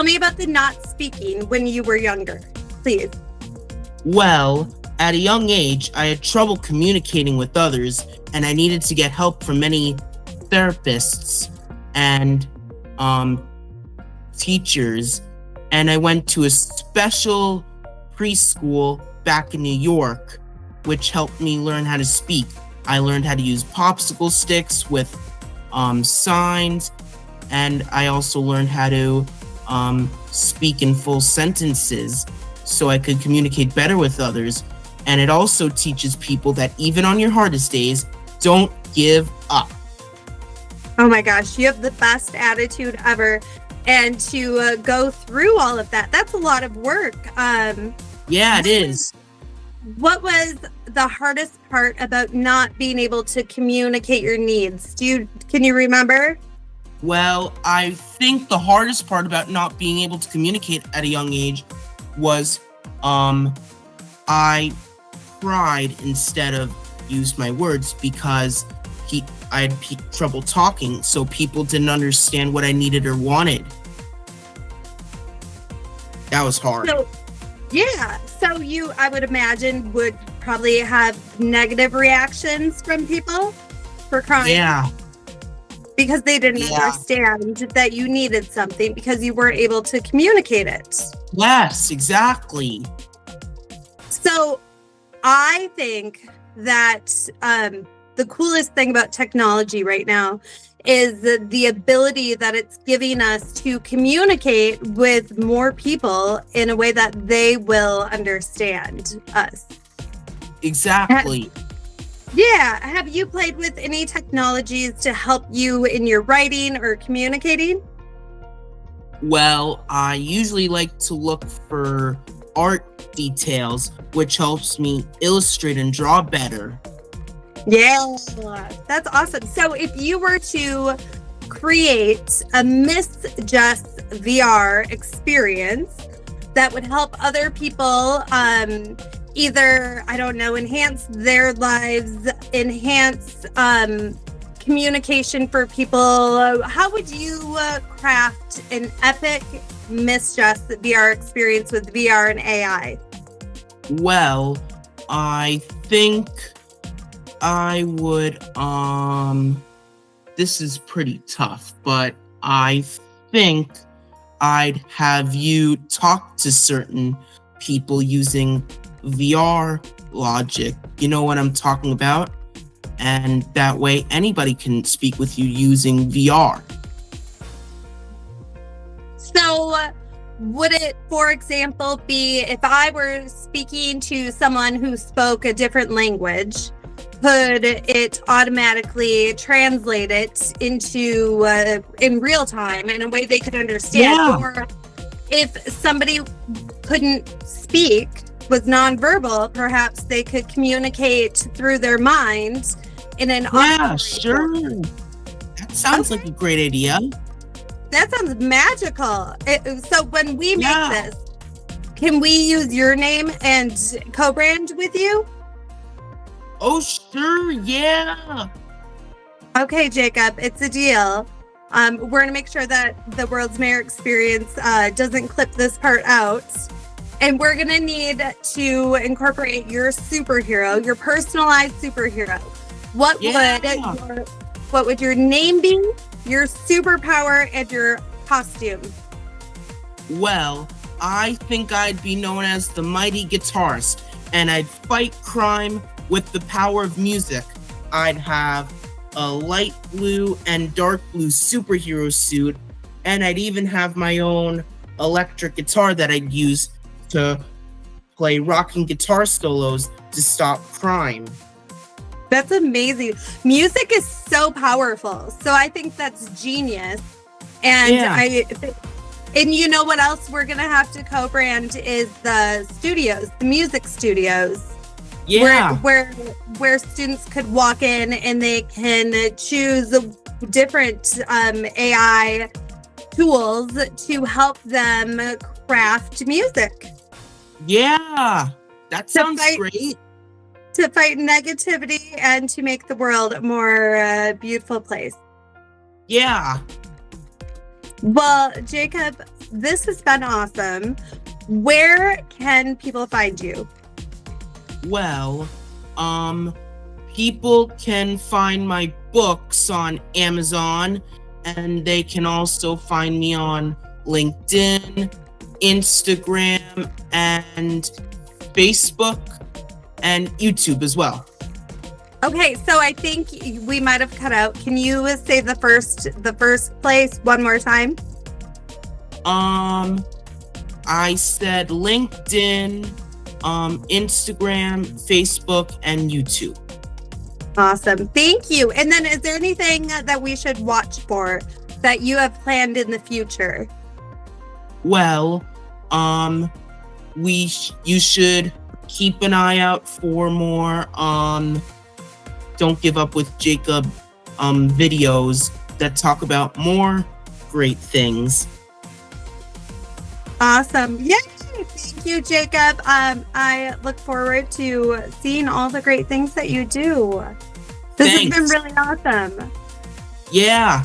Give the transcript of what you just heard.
me about the not speaking when you were younger, please. Well, at a young age, I had trouble communicating with others, and I needed to get help from many therapists and teachers. And I went to a special preschool back in New York, which helped me learn how to speak. I learned how to use popsicle sticks with signs, and I also learned how to speak in full sentences so I could communicate better with others. And it also teaches people that even on your hardest days, don't give up. Oh my gosh, you have the best attitude ever. And to go through all of that, that's a lot of work. Yeah, it is. What was the hardest part about not being able to communicate your needs? Can you remember? Well, I think the hardest part about not being able to communicate at a young age was I cried instead of used my words because I had trouble talking, so people didn't understand what I needed or wanted. That was hard. So you, I would imagine, would probably have negative reactions from people for crying. Yeah. Because they didn't understand that you needed something because you weren't able to communicate it. Yes, exactly. So I think that the coolest thing about technology right now is the ability that it's giving us to communicate with more people in a way that they will understand us. Exactly. Yeah. Have you played with any technologies to help you in your writing or communicating? Well, I usually like to look for art details, which helps me illustrate and draw better. Yeah, that's awesome. So if you were to create a Miss Jess VR experience that would help other people either, I don't know, enhance their lives, enhance communication for people, how would you craft an epic Miss Jess VR experience with VR and AI? Well, I think I would, this is pretty tough, but I think I'd have you talk to certain people using VR logic. You know what I'm talking about? And that way anybody can speak with you using VR. So would it, for example, be if I were speaking to someone who spoke a different language, could it automatically translate it into in real time in a way they could understand? Yeah. Or if somebody couldn't speak, was nonverbal, perhaps they could communicate through their mind in an sure. That sounds like a great idea. That sounds magical. So when we make this, can we use your name and co-brand with you? Oh, sure, yeah. Okay, Jacob, it's a deal. We're going to make sure that the World's Mayor Experience doesn't clip this part out. And we're going to need to incorporate your superhero, your personalized superhero. What would your name be, your superpower, and your costume? Well, I think I'd be known as the Mighty Guitarist, and I'd fight crime with the power of music. I'd have a light blue and dark blue superhero suit, and I'd even have my own electric guitar that I'd use to play rocking guitar solos to stop crime. That's amazing. Music is so powerful. So I think that's genius. And and you know what else we're going to have to co-brand is the studios, the music studios. Yeah. Where students could walk in and they can choose different AI tools to help them craft music. Yeah. That sounds great. To fight negativity and to make the world a more beautiful place. Yeah. Well, Jacob, this has been awesome. Where can people find you? Well, people can find my books on Amazon, and they can also find me on LinkedIn, Instagram, and Facebook, and YouTube as well. Okay, so I think we might have cut out. Can you say the first place one more time? I said LinkedIn, Instagram, Facebook, and YouTube. Awesome. Thank you. And then is there anything that we should watch for that you have planned in the future? Well, you should keep an eye out for more Don't Give Up with Jacob videos that talk about more great things. Awesome. Yay! Thank you, Jacob. I look forward to seeing all the great things that you do. This has been Thanks. really awesome. Yeah.